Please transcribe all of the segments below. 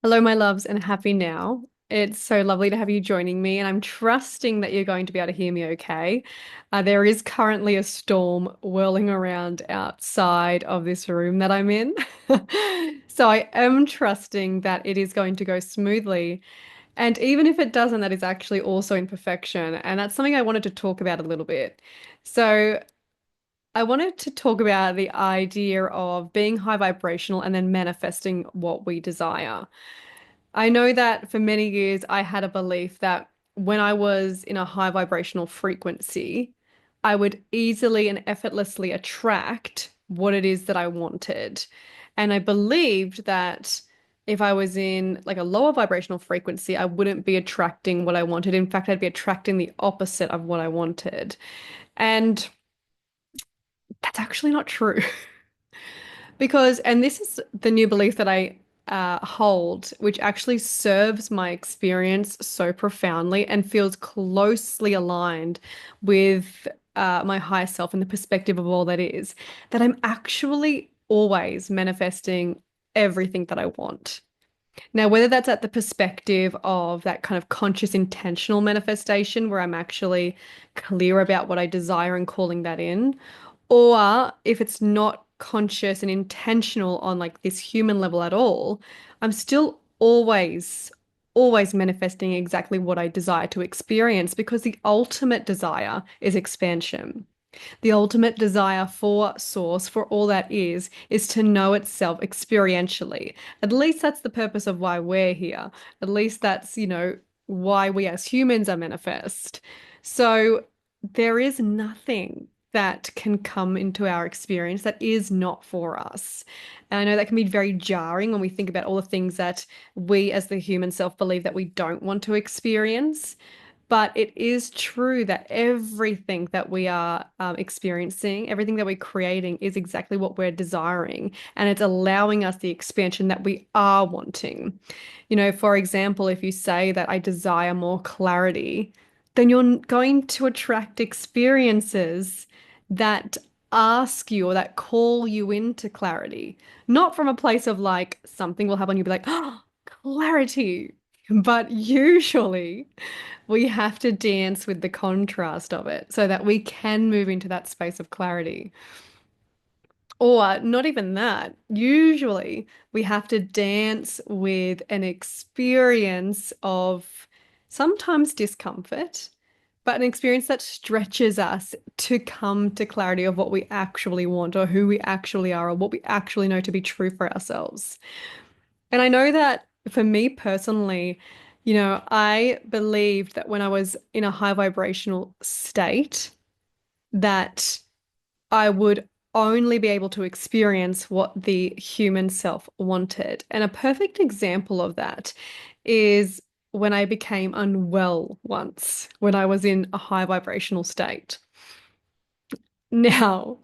Hello, my loves, and happy now. It's so lovely to have you joining me, and I'm trusting that you're going to be able to hear me okay. There is currently a storm whirling around outside of this room that I'm in. So I am trusting that it is going to go smoothly. And even if it doesn't, that is actually also imperfection. And that's something I wanted to talk about a little bit. So I wanted to talk about the idea of being high vibrational and then manifesting what we desire. I know that for many years I had a belief that when I was in a high vibrational frequency, I would easily and effortlessly attract what it is that I wanted. And I believed that if I was in like a lower vibrational frequency, I wouldn't be attracting what I wanted. In fact, I'd be attracting the opposite of what I wanted. And that's actually not true. Because, and this is the new belief that I hold, which actually serves my experience so profoundly and feels closely aligned with my higher self and the perspective of all that is, that I'm actually always manifesting everything that I want. Now, whether that's at the perspective of that kind of conscious, intentional manifestation where I'm actually clear about what I desire and calling that in, or if it's not conscious and intentional on like this human level at all, I'm still always manifesting exactly what I desire to experience because the ultimate desire is expansion. The ultimate desire for source, for all that is to know itself experientially. At least that's the purpose of why we're here. At least that's, why we as humans are manifest. So there is nothing that can come into our experience that is not for us. And I know that can be very jarring when we think about all the things that we as the human self believe that we don't want to experience. But it is true that everything that we are experiencing, everything that we're creating is exactly what we're desiring. And it's allowing us the expansion that we are wanting. For example, if you say that I desire more clarity, then you're going to attract experiences that ask you or that call you into clarity, not from a place of like something will happen, you'll be like, oh, clarity. But usually, we have to dance with the contrast of it so that we can move into that space of clarity. Or not even that. Usually, we have to dance with an experience of sometimes discomfort, but an experience that stretches us to come to clarity of what we actually want or who we actually are or what we actually know to be true for ourselves. And I know that for me personally, I believed that when I was in a high vibrational state, that I would only be able to experience what the human self wanted. And a perfect example of that is when I became unwell once, when I was in a high vibrational state. Now,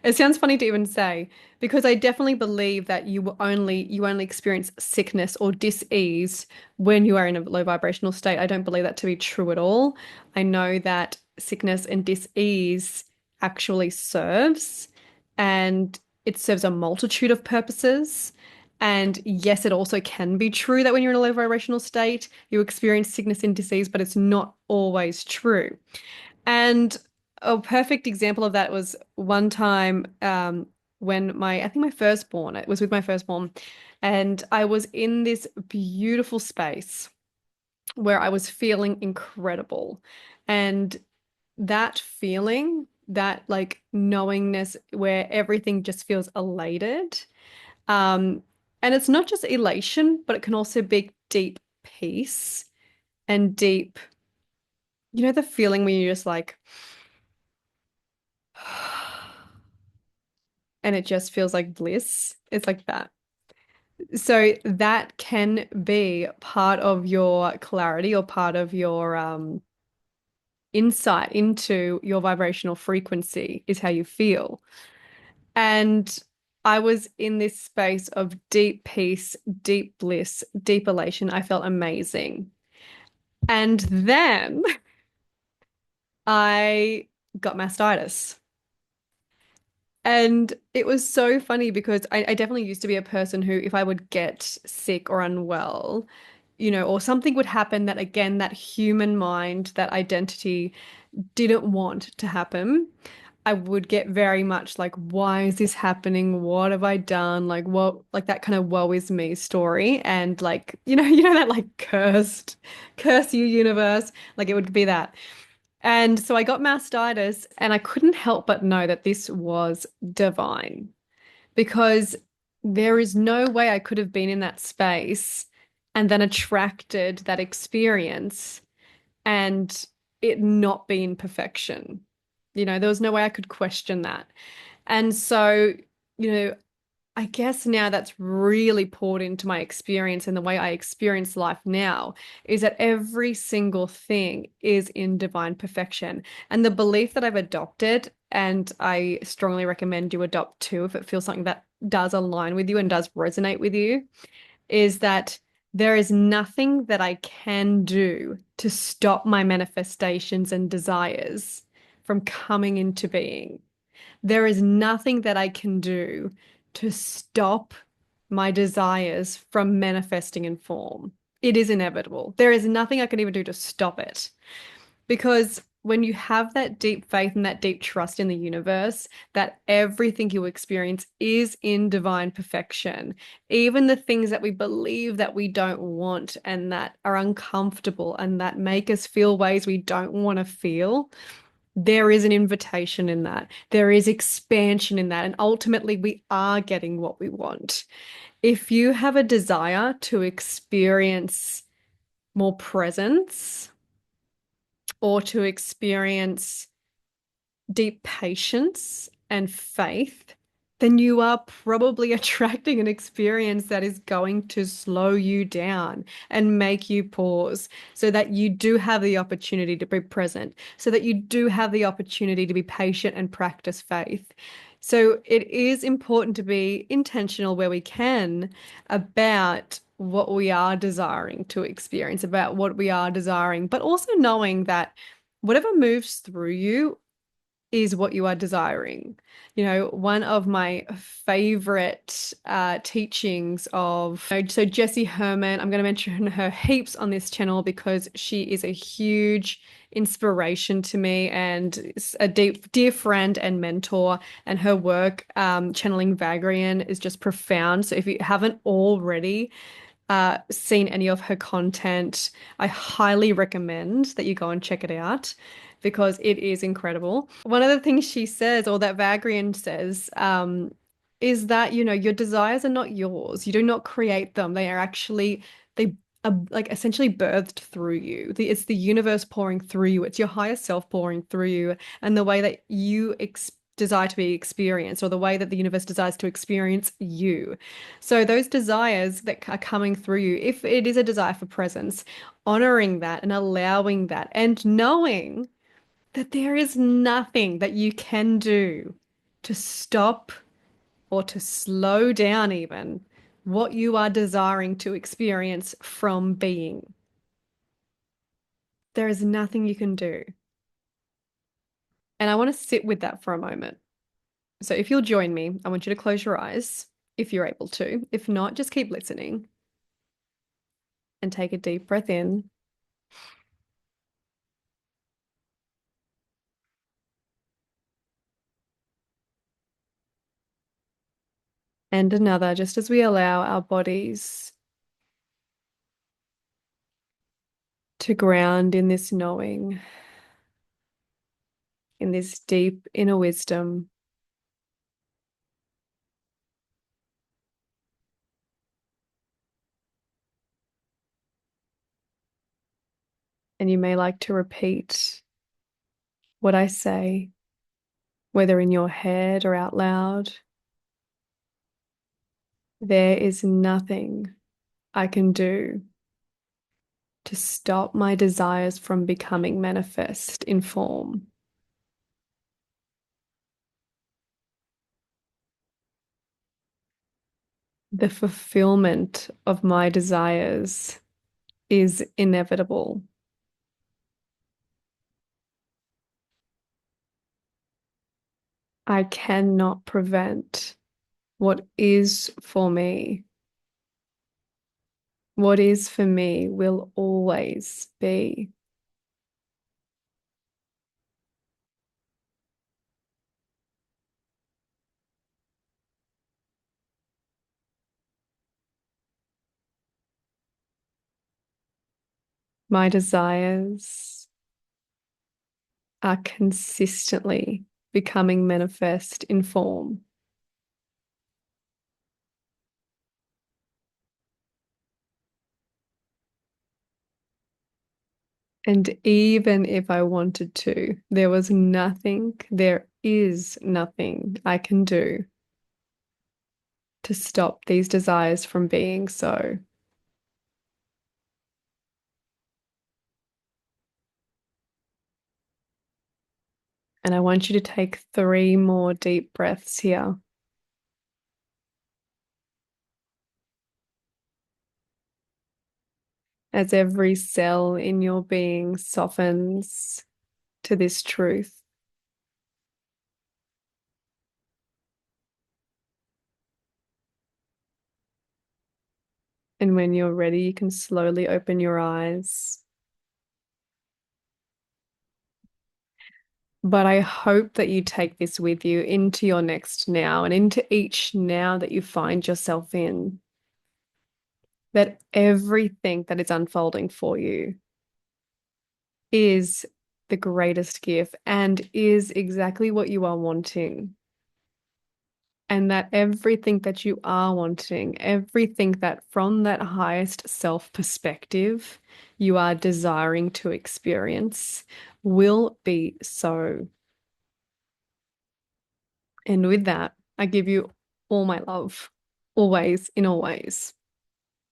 it sounds funny to even say because I definitely believe that you only experience sickness or dis-ease when you are in a low vibrational state. I don't believe that to be true at all. I know that sickness and dis-ease actually serves and it serves a multitude of purposes. And yes, it also can be true that when you're in a low vibrational state, you experience sickness and disease, but it's not always true. And a perfect example of that was one time when I think my firstborn, it was with my firstborn, and I was in this beautiful space where I was feeling incredible. And that feeling, that like knowingness where everything just feels elated. Um, and it's not just elation, but it can also be deep peace and deep, the feeling when you're just like, and it just feels like bliss. It's like that. So that can be part of your clarity or part of your insight into your vibrational frequency is how you feel. And I was in this space of deep peace, deep bliss, deep elation. I felt amazing. And then I got mastitis. And it was so funny because I definitely used to be a person who, if I would get sick or unwell, or something would happen that, again, that human mind, that identity didn't want to happen, I would get very much like, why is this happening? What have I done? Like, what, like that kind of woe is me story. And like, that like curse you universe. Like it would be that. And so I got mastitis, and I couldn't help but know that this was divine because there is no way I could have been in that space and then attracted that experience and it not being perfection. There was no way I could question that. And so, you know, I guess now that's really poured into my experience and the way I experience life now is that every single thing is in divine perfection. And the belief that I've adopted, and I strongly recommend you adopt too, if it feels something that does align with you and does resonate with you, is that there is nothing that I can do to stop my manifestations and desires from coming into being. There is nothing that I can do to stop my desires from manifesting in form. It is inevitable. There is nothing I can even do to stop it. Because when you have that deep faith and that deep trust in the universe, that everything you experience is in divine perfection, even the things that we believe that we don't want and that are uncomfortable and that make us feel ways we don't want to feel, there is an invitation in that. There is expansion in that. And ultimately, we are getting what we want. If you have a desire to experience more presence or to experience deep patience and faith, then you are probably attracting an experience that is going to slow you down and make you pause so that you do have the opportunity to be present, so that you do have the opportunity to be patient and practice faith. So it is important to be intentional where we can about what we are desiring to experience, about what we are desiring, but also knowing that whatever moves through you is what you are desiring. One of my favorite teachings of, so Jessie Herman, I'm going to mention her heaps on this channel because she is a huge inspiration to me and a dear friend and mentor. And her work, channeling Vagrian, is just profound. So if you haven't already seen any of her content, I highly recommend that you go and check it out because it is incredible. One of the things she says, or that Vagrian says, is that, your desires are not yours. You do not create them. They are actually, they are like essentially birthed through you. It's the universe pouring through you. It's your higher self pouring through you. And the way that you desire to be experienced, or the way that the universe desires to experience you. So those desires that are coming through you, if it is a desire for presence, honoring that and allowing that and knowing that there is nothing that you can do to stop or to slow down even what you are desiring to experience from being. There is nothing you can do. And I want to sit with that for a moment. So if you'll join me, I want you to close your eyes if you're able to. If not, just keep listening and take a deep breath in and another, just as we allow our bodies to ground in this knowing, in this deep inner wisdom. And you may like to repeat what I say, whether in your head or out loud. There is nothing I can do to stop my desires from becoming manifest in form. The fulfillment of my desires is inevitable. I cannot prevent what is for me. What is for me will always be. My desires are consistently becoming manifest in form. And even if I wanted to, there is nothing I can do to stop these desires from being so. And I want you to take 3 more deep breaths here as every cell in your being softens to this truth. And when you're ready, you can slowly open your eyes. But I hope that you take this with you into your next now and into each now that you find yourself in, that everything that is unfolding for you is the greatest gift and is exactly what you are wanting. And that everything that you are wanting, everything that from that highest self perspective you are desiring to experience will be so. And with that, I give you all my love, always, in all ways.